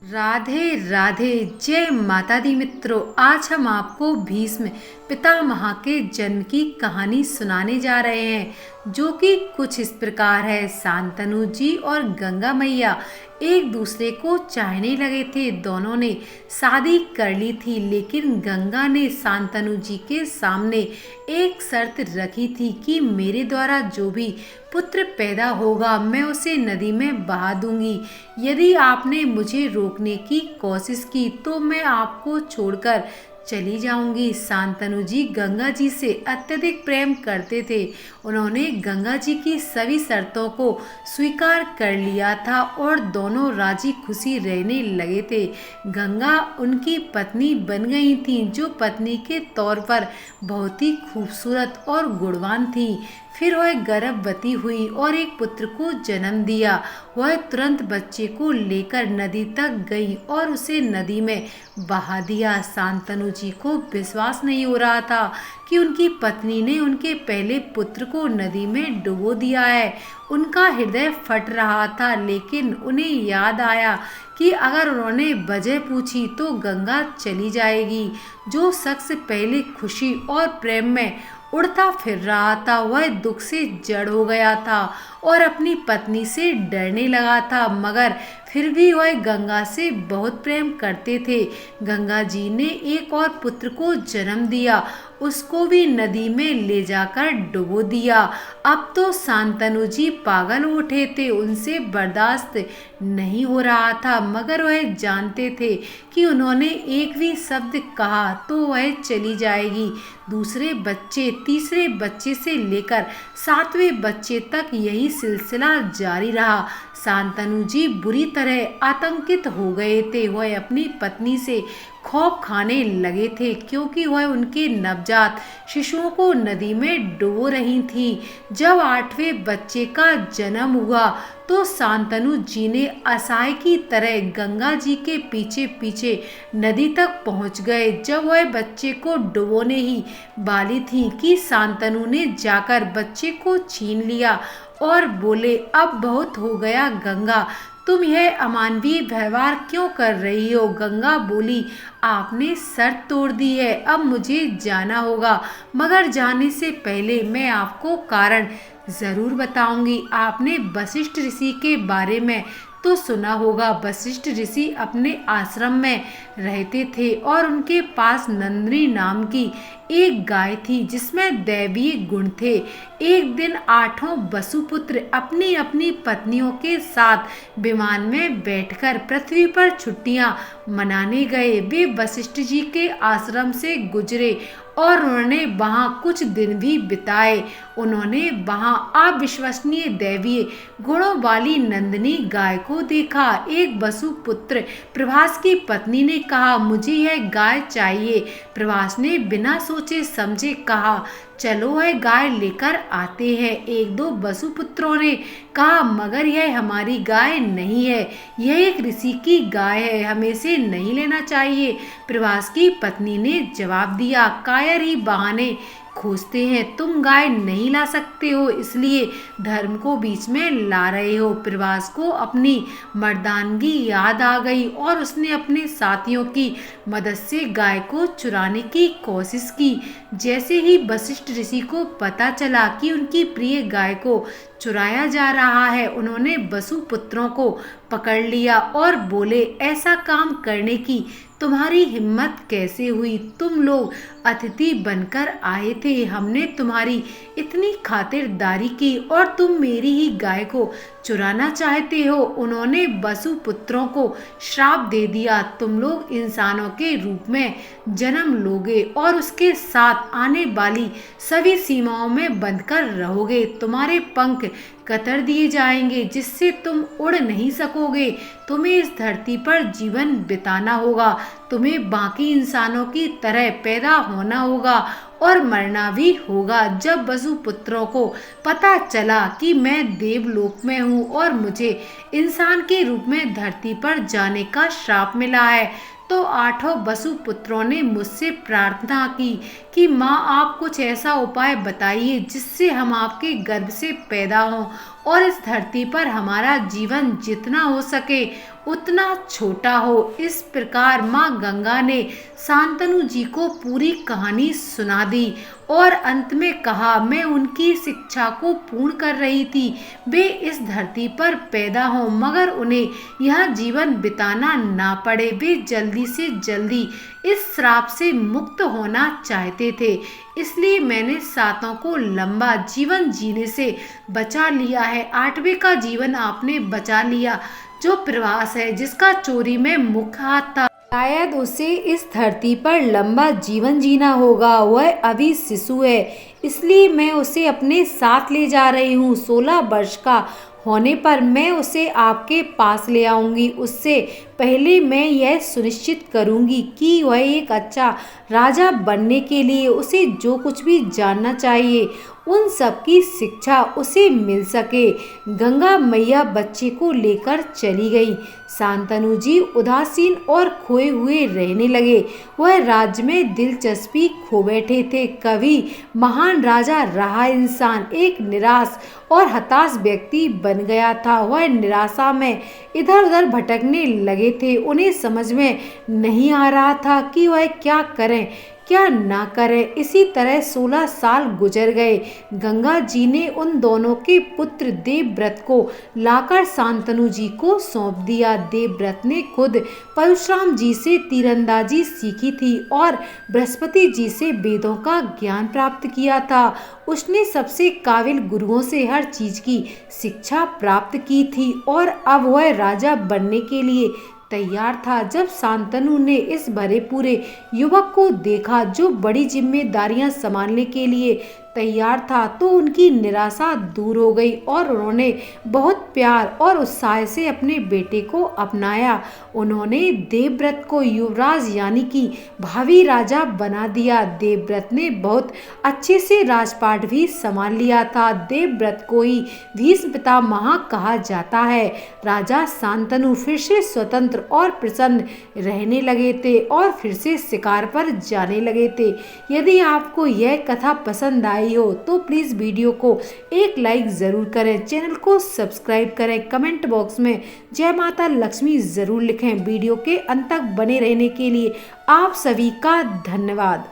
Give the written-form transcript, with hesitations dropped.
राधे राधे। जय माता दी मित्रों, आज हम आपको भीष्म पितामह के जन्म की कहानी सुनाने जा रहे हैं, जो कि कुछ इस प्रकार है। शांतनु जी और गंगा मैया एक दूसरे को चाहने लगे थे। दोनों ने शादी कर ली थी, लेकिन गंगा ने शांतनु जी के सामने एक शर्त रखी थी कि मेरे द्वारा जो भी पुत्र पैदा होगा मैं उसे नदी में बहा दूंगी। यदि आपने मुझे रोकने की कोशिश की तो मैं आपको छोड़कर चली जाऊंगी। शांतनु जी गंगा जी से अत्यधिक प्रेम करते थे। उन्होंने गंगा जी की सभी शर्तों को स्वीकार कर लिया था और दोनों राजी खुशी रहने लगे थे। गंगा उनकी पत्नी बन गई थी, जो पत्नी के तौर पर बहुत ही खूबसूरत और गुणवान थी। फिर वह गर्भवती हुई और एक पुत्र को जन्म दिया। वह तुरंत बच्चे को लेकर नदी तक गई और उसे नदी में बहा दिया। शांतनु जी को विश्वास नहीं हो रहा था कि उनकी पत्नी ने उनके पहले पुत्र को नदी में डुबो दिया है। उनका हृदय फट रहा था, लेकिन उन्हें याद आया कि अगर उन्होंने वजह पूछी तो गंगा चली जाएगी। जो शख्स पहले खुशी और प्रेम में उड़ता फिर रहा था, वह दुख से जड़ हो गया था और अपनी पत्नी से डरने लगा था, मगर फिर भी वह गंगा से बहुत प्रेम करते थे। गंगा जी ने एक और पुत्र को जन्म दिया, उसको भी नदी में ले जाकर डुबो दिया। अब तो शांतनु जी पागल उठे थे, उनसे बर्दाश्त नहीं हो रहा था, मगर वह जानते थे कि उन्होंने एक भी शब्द कहा तो वह चली जाएगी। दूसरे बच्चे, तीसरे बच्चे से लेकर 7वें बच्चे तक यही सिलसिला जारी रहा। शांतनु जी बुरी तरह आतंकित हो गए थे। वह अपनी पत्नी से खौफ खाने लगे थे, क्योंकि वह उनके नवजात शिशुओं को नदी में डुबो रही थी। जब 8वें बच्चे का जन्म हुआ तो शांतनु जी ने असहाय की तरह गंगा जी के पीछे पीछे नदी तक पहुंच गए। जब वह बच्चे को डुबोने ही वाली थी कि शांतनु ने जाकर बच्चे को छीन लिया और बोले, अब बहुत हो गया गंगा, तुम यह अमानवीय व्यवहार क्यों कर रही हो? गंगा बोली, आपने शर्त तोड़ दी है, अब मुझे जाना होगा, मगर जाने से पहले मैं आपको कारण जरूर बताऊंगी। आपने वशिष्ठ ऋषि के बारे में तो सुना होगा। वशिष्ठ ऋषि अपने आश्रम में रहते थे और उनके पास नंदिनी नाम की एक गाय थी, जिसमें दैवीय गुण थे। एक दिन 8 वसुपुत्र अपनी अपनी पत्नियों के साथ विमान में बैठकर पृथ्वी पर छुट्टियां मनाने गए। वे वशिष्ठ जी के आश्रम से गुजरे और उन्होंने वहां कुछ दिन भी बिताए। उन्होंने वहां अविश्वसनीय दैवीय गुणों वाली नंदिनी गाय को देखा। एक वसुपुत्र प्रभास की पत्नी ने कहा, मुझे यह गाय चाहिए। प्रभास ने बिना सोचे समझे कहा, चलो वह गाय लेकर आते हैं। एक दो वसुपुत्रों ने कहा, मगर यह हमारी गाय नहीं है, यह एक ऋषि की गाय है, हमें इसे नहीं लेना चाहिए। प्रभास की पत्नी ने जवाब दिया, कायर ही बहाने खोजते हैं, तुम गाय नहीं ला सकते हो, इसलिए धर्म को बीच में ला रहे हो। प्रभास को अपनी मर्दानगी याद आ गई और उसने अपने साथियों की मदद से गाय को चुराने की कोशिश की। जैसे ही वशिष्ठ ऋषि को पता चला कि उनकी प्रिय गाय को चुराया जा रहा है, उन्होंने वसुपुत्रों को पकड़ लिया और बोले, ऐसा काम करने की तुम्हारी हिम्मत कैसे हुई? तुम लोग अतिथि बनकर आए थे, हमने तुम्हारी इतनी खातिरदारी की और तुम मेरी ही गाय को चुराना चाहते हो? उन्होंने वसुपुत्रों को श्राप दे दिया, तुम लोग इंसानों के रूप में जन्म लोगे और उसके साथ आने वाली सभी सीमाओं में बंधकर रहोगे। तुम्हारे पंख कतर दिए जाएंगे, जिससे तुम उड़ नहीं सकोगे। तुम्हें इस धरती पर जीवन बिताना होगा, तुम्हें बाकी इंसानों की तरह पैदा होना होगा और मरना भी होगा। जब वसुपुत्रों को पता चला कि मैं देवलोक में हूँ और मुझे इंसान के रूप में धरती पर जाने का श्राप मिला है, तो 8 वसुपुत्रों ने मुझसे प्रार्थना की कि माँ, आप कुछ ऐसा उपाय बताइए जिससे हम आपके गर्भ से पैदा हों और इस धरती पर हमारा जीवन जितना हो सके उतना छोटा हो। इस प्रकार माँ गंगा ने शांतनु जी को पूरी कहानी सुना दी और अंत में कहा, मैं उनकी शिक्षा को पूर्ण कर रही थी। वे इस धरती पर पैदा हों मगर उन्हें यह जीवन बिताना ना पड़े। वे जल्दी से जल्दी इस श्राप से मुक्त होना चाहते थे, इसलिए मैंने सातों को लंबा जीवन जीने से बचा लिया है। आठवें का जीवन आपने बचा लिया, जो प्रवास है, जिसका चोरी में मुख्य हाथ था। शायद उसे इस धरती पर लंबा जीवन जीना होगा। वह अभी शिशु है, इसलिए मैं उसे अपने साथ ले जा रही हूँ। 16 वर्ष का होने पर मैं उसे आपके पास ले आऊंगी। उससे पहले मैं यह सुनिश्चित करूंगी कि वह एक अच्छा राजा बनने के लिए उसे जो कुछ भी जानना चाहिए उन सब की शिक्षा उसे मिल सके। गंगा मैया बच्चे को लेकर चली गई। शांतनु जी उदासीन और खोए हुए रहने लगे। वह राज्य में दिलचस्पी खो बैठे थे। कभी महान राजा रहा इंसान एक निराश और हताश व्यक्ति बन गया था। वह निराशा में इधर उधर भटकने लगे थे। उन्हें समझ में नहीं आ रहा था कि वह क्या करें क्या ना करें। इसी तरह 16 साल गुजर गए। गंगा जी ने उन दोनों के पुत्र देवव्रत को लाकर शांतनु जी को सौंप दिया। देवव्रत ने खुद परशुराम जी से तीरंदाजी सीखी थी और बृहस्पति जी से वेदों का ज्ञान प्राप्त किया था। उसने सबसे काबिल गुरुओं से हर चीज की शिक्षा प्राप्त की थी और अब वह राजा बनने के लिए तैयार था। जब शांतनु ने इस भरे पूरे युवक को देखा जो बड़ी जिम्मेदारियां संभालने के लिए तैयार था, तो उनकी निराशा दूर हो गई और उन्होंने बहुत प्यार और उत्साह से अपने बेटे को अपनाया। उन्होंने देवव्रत को युवराज यानी कि भावी राजा बना दिया। देवव्रत ने बहुत अच्छे से राजपाट भी संभाल लिया था। देवव्रत को ही भीष्म पितामह कहा जाता है। राजा शांतनु फिर से स्वतंत्र और प्रसन्न रहने लगे थे और फिर से शिकार पर जाने लगे थे। यदि आपको यह कथा पसंद आई हो तो प्लीज वीडियो को एक लाइक जरूर करें, चैनल को सब्सक्राइब करें, कमेंट बॉक्स में जय माता लक्ष्मी जरूर लिखें। वीडियो के अंत तक बने रहने के लिए आप सभी का धन्यवाद।